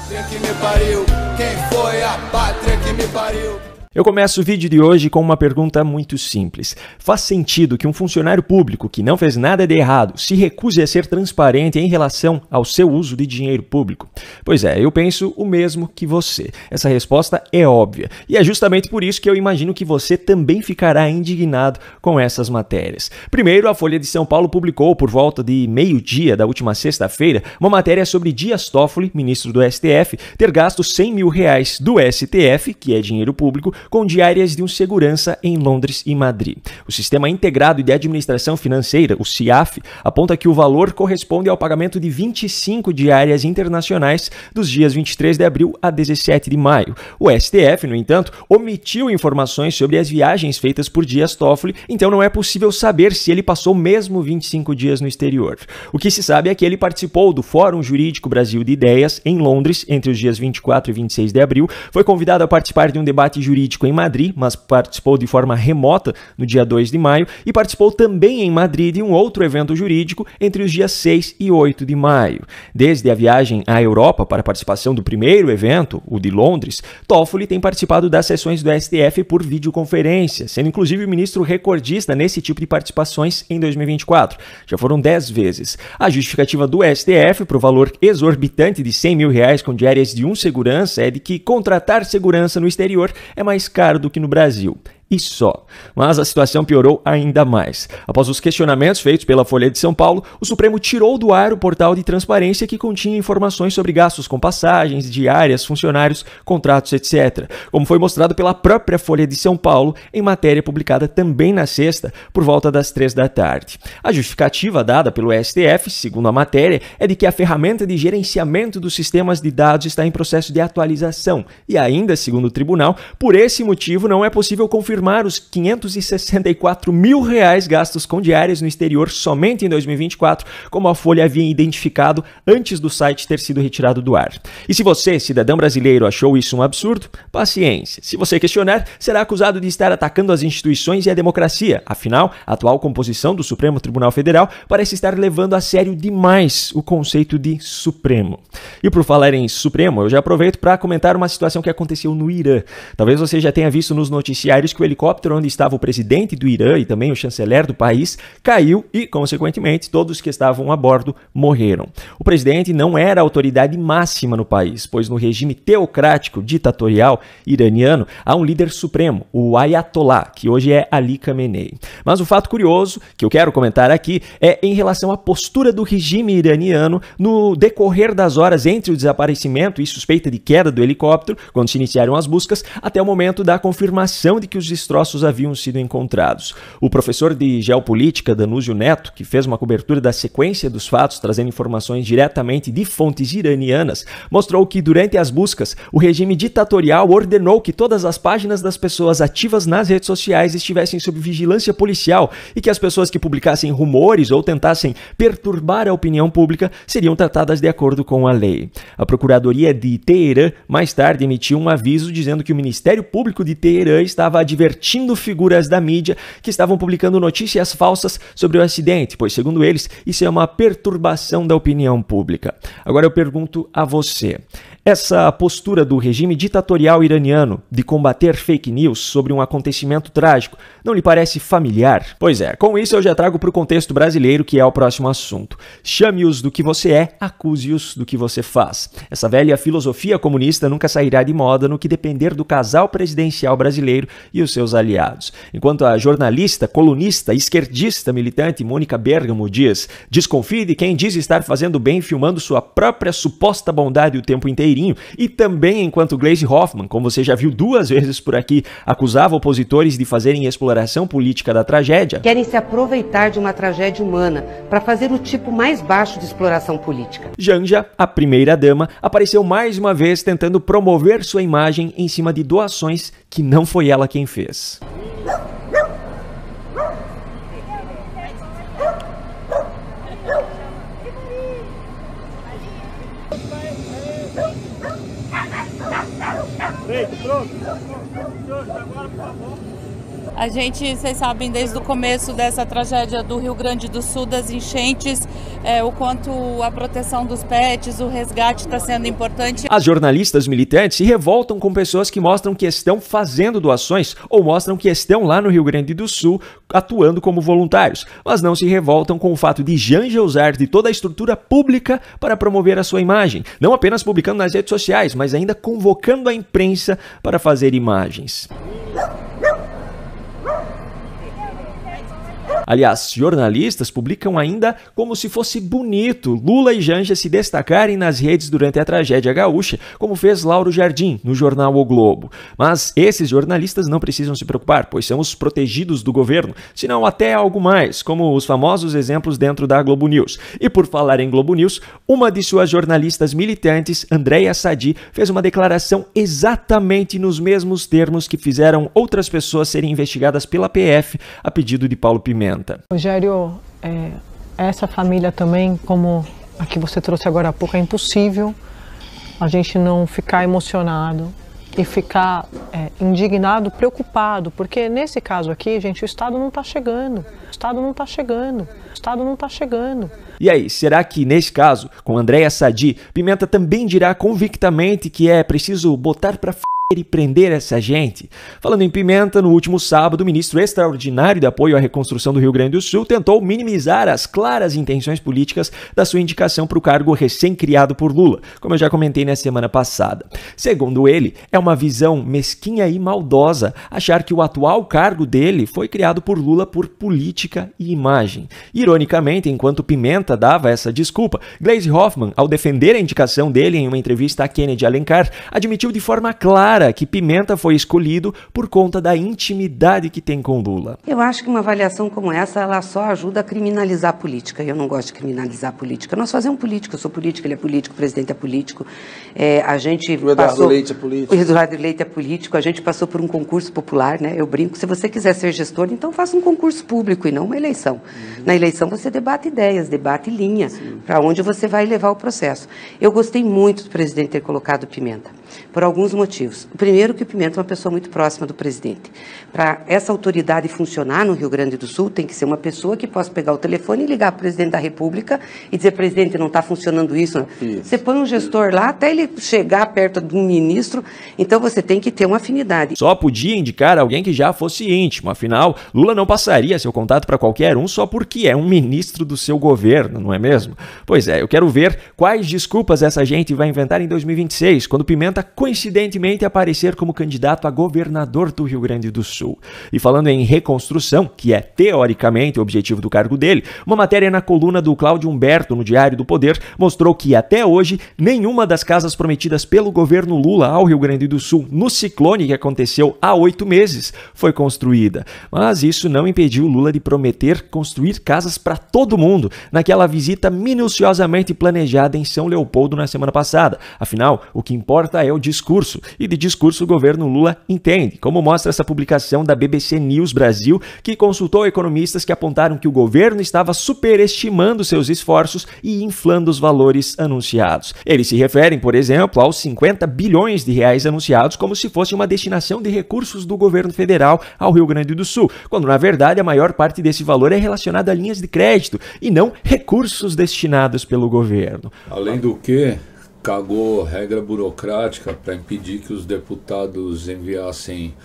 pátria que me pariu? Quem foi a pátria que me pariu? Eu começo o vídeo de hoje com uma pergunta muito simples. Faz sentido que um funcionário público que não fez nada de errado se recuse a ser transparente em relação ao seu uso de dinheiro público? Pois é, eu penso o mesmo que você. Essa resposta é óbvia. E é justamente por isso que eu imagino que você também ficará indignado com essas matérias. Primeiro, a Folha de São Paulo publicou, por volta de meio-dia da última sexta-feira, uma matéria sobre Dias Toffoli, ministro do STF, ter gasto R$100 mil do STF, que é dinheiro público, com diárias de um segurança em Londres e Madrid. O Sistema Integrado de Administração Financeira, o CIAF, aponta que o valor corresponde ao pagamento de 25 diárias internacionais dos dias 23 de abril a 17 de maio. O STF, no entanto, omitiu informações sobre as viagens feitas por Dias Toffoli, então não é possível saber se ele passou mesmo 25 dias no exterior. O que se sabe é que ele participou do Fórum Jurídico Brasil de Ideias em Londres entre os dias 24 e 26 de abril, foi convidado a participar de um debate jurídico em Madrid, mas participou de forma remota no dia 2 de maio e participou também em Madrid de um outro evento jurídico entre os dias 6 e 8 de maio. Desde a viagem à Europa para a participação do primeiro evento, o de Londres, Toffoli tem participado das sessões do STF por videoconferência, sendo inclusive o ministro recordista nesse tipo de participações em 2024. Já foram 10 vezes. A justificativa do STF para o valor exorbitante de R$100 mil com diárias de um segurança é de que contratar segurança no exterior é mais caro do que no Brasil. E só. Mas a situação piorou ainda mais. Após os questionamentos feitos pela Folha de São Paulo, o Supremo tirou do ar o portal de transparência que continha informações sobre gastos com passagens, diárias, funcionários, contratos, etc., como foi mostrado pela própria Folha de São Paulo em matéria publicada também na sexta, por volta das 3 da tarde. A justificativa dada pelo STF, segundo a matéria, é de que a ferramenta de gerenciamento dos sistemas de dados está em processo de atualização e ainda, segundo o tribunal, por esse motivo não é possível confirmar os R$564 mil gastos com diárias no exterior somente em 2024, como a Folha havia identificado antes do site ter sido retirado do ar. E se você, cidadão brasileiro, achou isso um absurdo, paciência. Se você questionar, será acusado de estar atacando as instituições e a democracia. Afinal, a atual composição do Supremo Tribunal Federal parece estar levando a sério demais o conceito de Supremo. E por falar em Supremo, eu já aproveito para comentar uma situação que aconteceu no Irã. Talvez você já tenha visto nos noticiários que o helicóptero onde estava o presidente do Irã e também o chanceler do país caiu e, consequentemente, todos que estavam a bordo morreram. O presidente não era a autoridade máxima no país, pois no regime teocrático ditatorial iraniano há um líder supremo, o Ayatollah, que hoje é Ali Khamenei. Mas o fato curioso que eu quero comentar aqui é em relação à postura do regime iraniano no decorrer das horas entre o desaparecimento e suspeita de queda do helicóptero, quando se iniciaram as buscas, até o momento da confirmação de que os destroços haviam sido encontrados. O professor de geopolítica, Danúzio Neto, que fez uma cobertura da sequência dos fatos, trazendo informações diretamente de fontes iranianas, mostrou que durante as buscas, o regime ditatorial ordenou que todas as páginas das pessoas ativas nas redes sociais estivessem sob vigilância policial e que as pessoas que publicassem rumores ou tentassem perturbar a opinião pública seriam tratadas de acordo com a lei. A Procuradoria de Teherã mais tarde emitiu um aviso dizendo que o Ministério Público de Teherã estava advertindo figuras da mídia que estavam publicando notícias falsas sobre o acidente, pois, segundo eles, isso é uma perturbação da opinião pública. Agora eu pergunto a você, essa postura do regime ditatorial iraniano de combater fake news sobre um acontecimento trágico não lhe parece familiar? Pois é, com isso eu já trago para o contexto brasileiro, que é o próximo assunto. Chame-os do que você é, acuse-os do que você faz. Essa velha filosofia comunista nunca sairá de moda no que depender do casal presidencial brasileiro e os seus aliados. Enquanto a jornalista, colunista, esquerdista, militante Mônica Bergamo diz: desconfie de quem diz estar fazendo bem filmando sua própria suposta bondade o tempo inteirinho, e também enquanto Gleisi Hoffmann, como você já viu 2 vezes por aqui, acusava opositores de fazerem exploração política da tragédia. Querem se aproveitar de uma tragédia humana para fazer o tipo mais baixo de exploração política. Janja, a primeira-dama, apareceu mais uma vez tentando promover sua imagem em cima de doações que não foi ela quem fez. Pronto. Agora, por favor. A gente, vocês sabem, desde o começo dessa tragédia do Rio Grande do Sul, das enchentes, o quanto a proteção dos pets, o resgate está sendo importante. As jornalistas militantes se revoltam com pessoas que mostram que estão fazendo doações ou mostram que estão lá no Rio Grande do Sul atuando como voluntários, mas não se revoltam com o fato de Janja usar de toda a estrutura pública para promover a sua imagem, não apenas publicando nas redes sociais, mas ainda convocando a imprensa para fazer imagens. Aliás, jornalistas publicam ainda como se fosse bonito Lula e Janja se destacarem nas redes durante a tragédia gaúcha, como fez Lauro Jardim no jornal O Globo. Mas esses jornalistas não precisam se preocupar, pois são os protegidos do governo, senão até algo mais, como os famosos exemplos dentro da Globo News. E por falar em Globo News, uma de suas jornalistas militantes, Andréa Sadi, fez uma declaração exatamente nos mesmos termos que fizeram outras pessoas serem investigadas pela PF a pedido de Paulo Pimenta. Rogério, essa família também, como a que você trouxe agora há pouco, é impossível a gente não ficar emocionado e ficar indignado, preocupado, porque nesse caso aqui, gente, o Estado não está chegando, o Estado não está chegando, o Estado não está chegando. E aí, será que nesse caso, com Andréa Sadi, Pimenta também dirá convictamente que é preciso botar pra e prender essa gente? Falando em Pimenta, no último sábado, o ministro extraordinário de apoio à reconstrução do Rio Grande do Sul tentou minimizar as claras intenções políticas da sua indicação para o cargo recém-criado por Lula, como eu já comentei na semana passada. Segundo ele, é uma visão mesquinha e maldosa achar que o atual cargo dele foi criado por Lula por política e imagem. Ironicamente, enquanto Pimenta dava essa desculpa, Gleisi Hoffmann, ao defender a indicação dele em uma entrevista a Kennedy Alencar, admitiu de forma clara que Pimenta foi escolhido por conta da intimidade que tem com Lula. Eu acho que uma avaliação como essa, ela só ajuda a criminalizar a política. Eu não gosto de criminalizar a política. Nós fazemos política, eu sou político, ele é político, o presidente é político. A gente o Eduardo Leite é político. O Eduardo Leite é político, a gente passou por um concurso popular, né? Eu brinco, se você quiser ser gestor, então faça um concurso público e não uma eleição. Na eleição você debate ideias, debate linha, para onde você vai levar o processo. Eu gostei muito do presidente ter colocado Pimenta, por alguns motivos. O primeiro, que o Pimenta é uma pessoa muito próxima do presidente. Para essa autoridade funcionar no Rio Grande do Sul, tem que ser uma pessoa que possa pegar o telefone e ligar para o presidente da República e dizer: presidente, não está funcionando isso. Você põe um gestor lá, até ele chegar perto de um ministro, então você tem que ter uma afinidade. Só podia indicar alguém que já fosse íntimo, afinal, Lula não passaria seu contato para qualquer um só porque é um ministro do seu governo, não é mesmo? Pois é, eu quero ver quais desculpas essa gente vai inventar em 2026, quando Pimenta coincidentemente aparecer como candidato a governador do Rio Grande do Sul. E falando em reconstrução, que é teoricamente o objetivo do cargo dele, uma matéria na coluna do Cláudio Humberto no Diário do Poder mostrou que até hoje nenhuma das casas prometidas pelo governo Lula ao Rio Grande do Sul no ciclone que aconteceu há 8 meses foi construída. Mas isso não impediu Lula de prometer construir casas para todo mundo naquela visita minuciosamente planejada em São Leopoldo na semana passada. Afinal, o que importa é o discurso, e de discurso o governo Lula entende, como mostra essa publicação da BBC News Brasil, que consultou economistas que apontaram que o governo estava superestimando seus esforços e inflando os valores anunciados. Eles se referem, por exemplo, aos 50 bilhões de reais anunciados como se fosse uma destinação de recursos do governo federal ao Rio Grande do Sul, quando na verdade a maior parte desse valor é relacionada a linhas de crédito e não recursos destinados pelo governo. Além do que, cagou regra burocrática para impedir que os deputados enviassem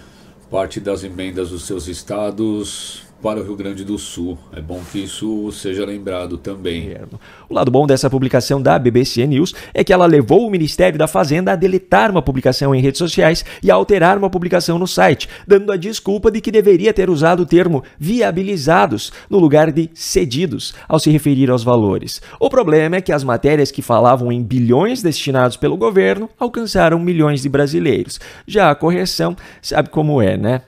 parte das emendas dos seus estados para o Rio Grande do Sul. É bom que isso seja lembrado também. O lado bom dessa publicação da BBC News é que ela levou o Ministério da Fazenda a deletar uma publicação em redes sociais e a alterar uma publicação no site, dando a desculpa de que deveria ter usado o termo viabilizados no lugar de cedidos ao se referir aos valores. O problema é que as matérias que falavam em bilhões destinados pelo governo alcançaram milhões de brasileiros. Já a correção sabe como é, né?